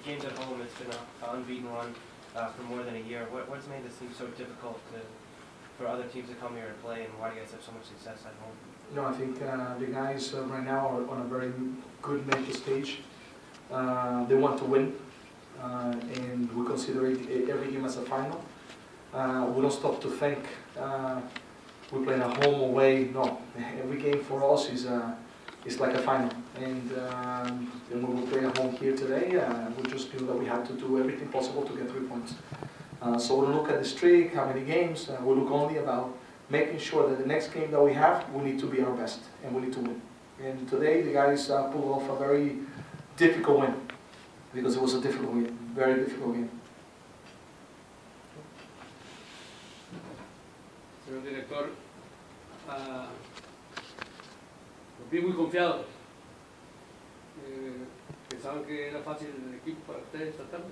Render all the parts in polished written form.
games at home, it's been an unbeaten run for more than a year. What's made this team so difficult for other teams to come here and play, and why do you guys have so much success at home? No, I think the guys right now are on a very good mental stage. They want to win, and we consider every game as a final. We don't stop to think we're playing at home, away. No, every game for us is like a final. And when we play at home here today, we just feel that we have to do everything possible to get 3 points. So we don't look at the streak, how many games. We look only about making sure that the next game that we have, we need to be our best and we need to win. And today the guys pulled off a very difficult win, because it was a difficult game, very difficult game. Señor director, los vi muy confiados. ¿Pensaban que era fácil el equipo para ustedes esta tarde?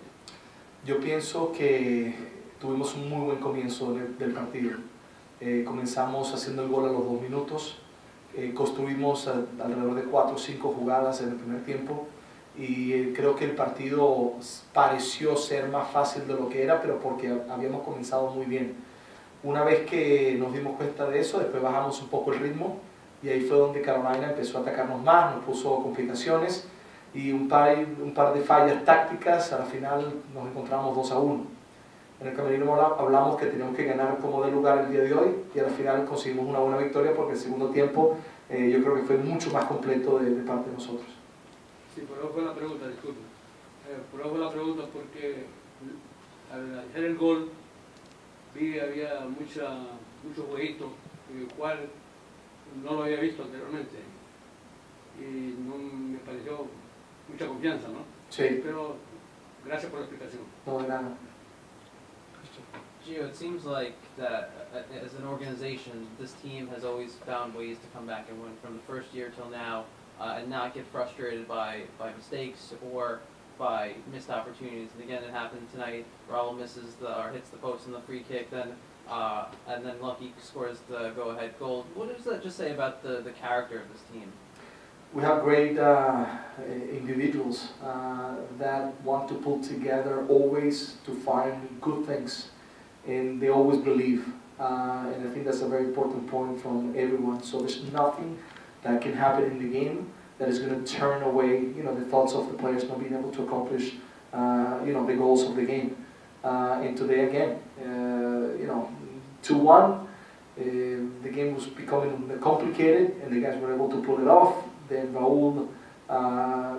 Yo pienso que tuvimos un muy buen comienzo del partido. Comenzamos haciendo el gol a los 2 minutos, construimos alrededor de 4 o 5 jugadas en el primer tiempo y creo que el partido pareció ser más fácil de lo que era, pero porque habíamos comenzado muy bien. Una vez que nos dimos cuenta de eso, después bajamos un poco el ritmo y ahí fue donde Carolina empezó a atacarnos más, nos puso complicaciones y un par de fallas tácticas. A la final nos encontramos 2-1. En el camerino hablamos que teníamos que ganar como de lugar el día de hoy y al final conseguimos una buena victoria, porque el segundo tiempo yo creo que fue mucho más completo de parte de nosotros. Sí, por eso fue la pregunta, disculpe. Por eso fue la pregunta porque al hacer el gol vi que había mucho jueguito, el cual no lo había visto anteriormente y no me pareció mucha confianza, ¿no? Sí. Pero gracias por la explicación. No, de nada. Gio, it seems like that as an organization, this team has always found ways to come back and win from the first year till now, and not get frustrated by mistakes or by missed opportunities. And again, it happened tonight. Raul misses or hits the post in the free kick, and then Lucky scores the go-ahead goal. What does that just say about the character of this team? We have great individuals that want to pull together always to find good things, and they always believe, and I think that's a very important point from everyone. So there's nothing that can happen in the game that is going to turn away, the thoughts of the players not being able to accomplish, the goals of the game. And today again, 2-1, the game was becoming complicated, and the guys were able to pull it off. Then Raul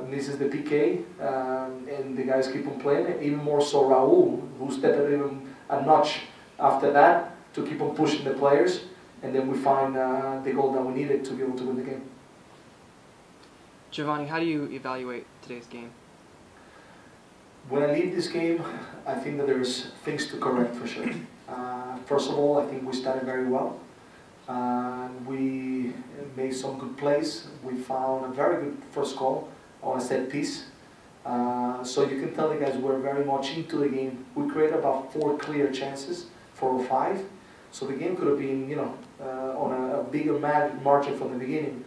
misses the PK, and the guys keep on playing. Even more so Raul, who stepped it even a notch after that to keep on pushing the players, and then we find the goal that we needed to be able to win the game. Giovanni, how do you evaluate today's game? When I leave this game, I think that there's things to correct for sure. First of all, I think we started very well. We made some good plays. We found a very good first goal on a set piece. So you can tell the guys were very much into the game. We created about 4 clear chances, 4 or 5. So the game could have been, on a bigger margin from the beginning.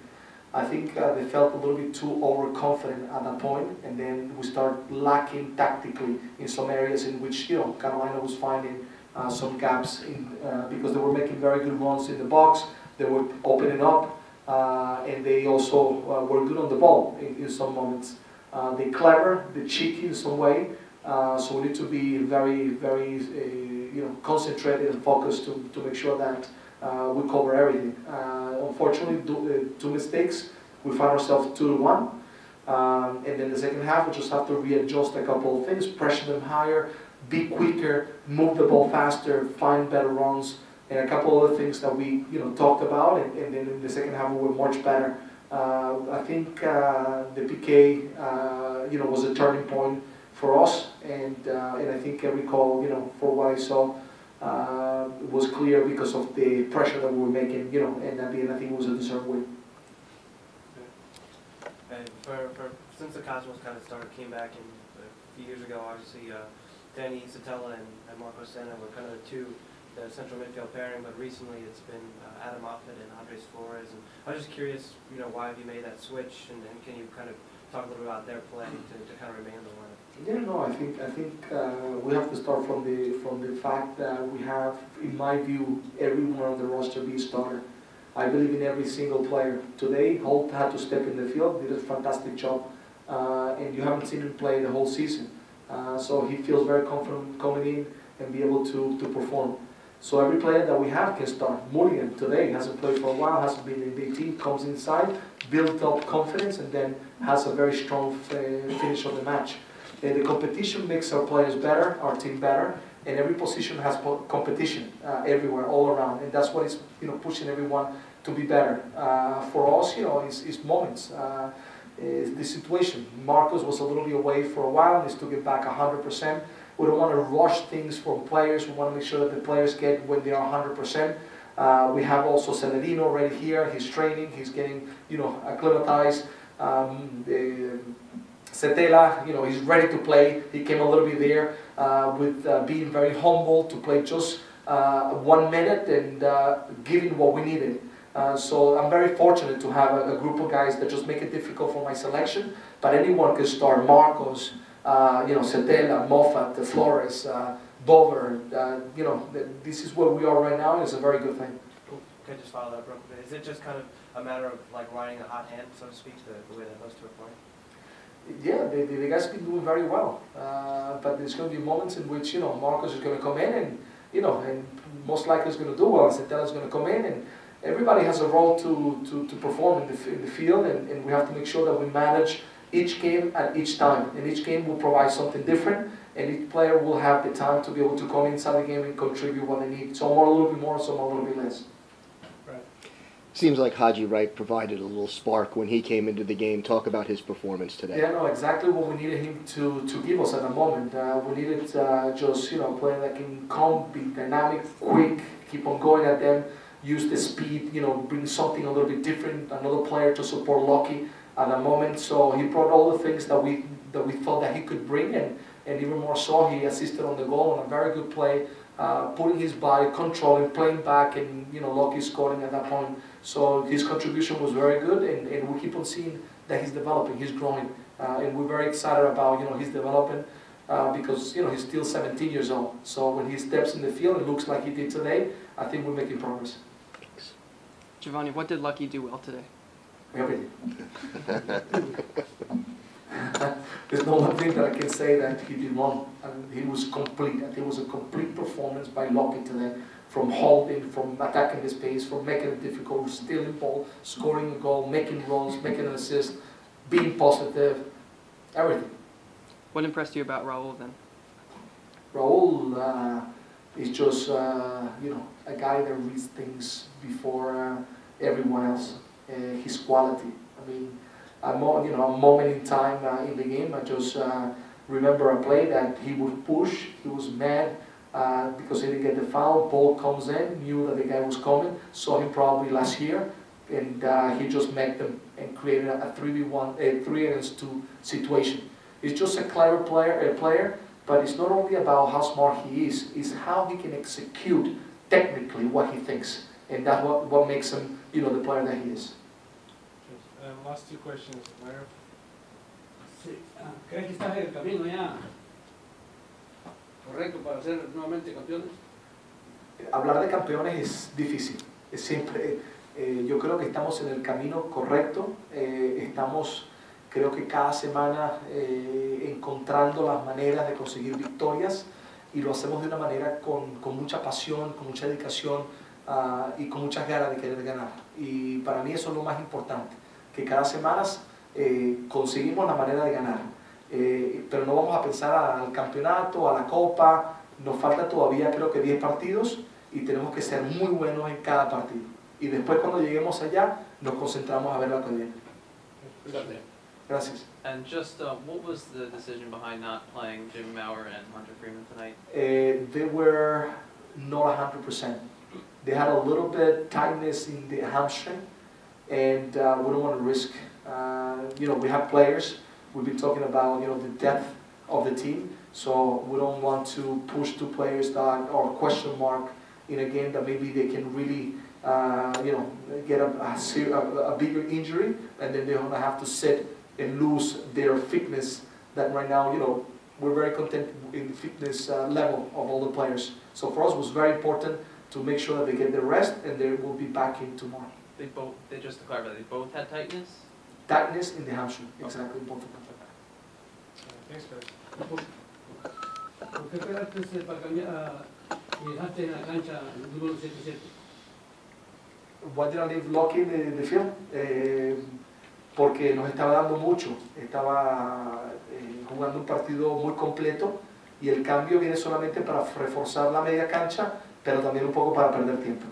I think they felt a little bit too overconfident at that point, and then we started lacking tactically in some areas in which Carolina was finding some gaps because they were making very good runs in the box. They were opening up, and they also were good on the ball in some moments. They're clever, they're cheeky in some way, so we need to be very, very concentrated and focused to make sure that we cover everything. Unfortunately, 2 mistakes, we find ourselves 2-1, and then the second half we just have to readjust a couple of things, pressure them higher, be quicker, move the ball faster, find better runs, and a couple other things that we talked about, and then in the second half we were much better. I think the PK was a turning point for us, and I think every call for what I saw was clear because of the pressure that we were making, and at the end I think it was a deserved win. And since the Cosmos kind of came back a few years ago, obviously Danny Satella and Marco Senna were kind of the central midfield pairing, but recently it's been Adam Moffat and Andres Flores. And I was just curious, why have you made that switch, and can you kind of talk a little bit about their play to kind of remain in the lineup. Yeah, no, I think we have to start from the fact that we have, in my view, everyone on the roster be a starter. I believe in every single player. Today, Holt had to step in the field, did a fantastic job, and you haven't seen him play the whole season. So he feels very confident coming in and be able to perform. So every player that we have can start. Mulligan today hasn't played for a while, hasn't been in the team, comes inside, built up confidence, and then has a very strong finish of the match. The competition makes our players better, our team better, and every position has competition everywhere, all around, and that's what is pushing everyone to be better. For us, it's moments. Is the situation. Marcos was a little bit away for a while, needs to get back 100%. We don't want to rush things from players. We want to make sure that the players get when they are 100%. We have also Celerino already here. He's training. He's getting, acclimatized. Setela, he's ready to play. He came a little bit there with being very humble to play just 1 minute and giving what we needed. So I'm very fortunate to have a group of guys that just make it difficult for my selection. But anyone can start. Marcos, Setela, Moffat, Flores, Bover. This is where we are right now. It's a very good thing. Can I just follow that real quick? Is it just kind of a matter of like riding a hot hand, so to speak, the way that those two are playing? Yeah, the guys have been doing very well. But there's going to be moments in which Marcos is going to come in and most likely is going to do well. Setela is going to come in and everybody has a role to perform in the field, and we have to make sure that we manage each game at each time. And each game will provide something different, and each player will have the time to be able to come inside the game and contribute what they need. Some are a little bit more, some are a little bit less. Right. Seems like Haji Wright provided a little spark when he came into the game. Talk about his performance today. Yeah, no, exactly what we needed him to give us at the moment. We needed just, a player that can come, be dynamic, quick, keep on going at them, use the speed, bring something a little bit different, another player to support Lucky at the moment. So he brought all the things that we thought that he could bring, and even more so, he assisted on the goal on a very good play, putting his body, controlling, playing back, and Lucky scoring at that point. So his contribution was very good, and we keep on seeing that he's developing, he's growing, and we're very excited about his development. Because he's still 17 years old. So when he steps in the field, it looks like he did today. I think we're making progress. Thanks. Giovanni, what did Lucky do well today? Everything. There's no one thing that I can say that he did wrong. He was complete. I think it was a complete performance by Lucky today. From holding, from attacking the space, from making it difficult, stealing ball, scoring a goal, making runs, making an assist, being positive, everything. What impressed you about Raul then? Raul is just, a guy that reads things before everyone else. His quality. I mean, a moment in time in the game, I just remember a play that he would push. He was mad because he didn't get the foul. Ball comes in, knew that the guy was coming, saw him probably last year, and he just met them and created a 3v1, a 3-against-2 situation. He's just a clever player, but it's not only about how smart he is, it's how he can execute technically what he thinks. And that's what makes him, the player that he is. Last two questions, Mayor. Sí. ¿Crees que estás en el camino ya correcto para ser nuevamente campeones? Hablar de campeones es difícil. Es siempre, yo creo que estamos en el camino correcto. Estamos, creo que cada semana encontrando las maneras de conseguir victorias, y lo hacemos de una manera con mucha pasión, con mucha dedicación y con muchas ganas de querer ganar. Y para mí eso es lo más importante, que cada semana conseguimos la manera de ganar. Pero no vamos a pensar al campeonato, a la copa. Nos falta todavía creo que 10 partidos y tenemos que ser muy buenos en cada partido. Y después cuando lleguemos allá nos concentramos a ver lo que viene. Gracias. And just what was the decision behind not playing Jim Maurer and Hunter Freeman tonight? They were not 100%. They had a little bit tightness in the hamstring, and we don't want to risk. We have players. We've been talking about the depth of the team, so we don't want to push two players that are question mark in a game that maybe they can really get a bigger injury, and then they're going to have to sit and lose their fitness that right now, we're very content in the fitness level of all the players. So for us, it was very important to make sure that they get their rest and they will be back in tomorrow. Just to clarify, they both had tightness? Tightness in the hamstring, exactly, both of them. Thanks, guys. ¿Por qué esperaste para cambiar y dejaste en la cancha el número 77? Why did I leave Lucky in the field? Porque nos estaba dando mucho, estaba jugando un partido muy completo y el cambio viene solamente para reforzar la media cancha, pero también un poco para perder tiempo.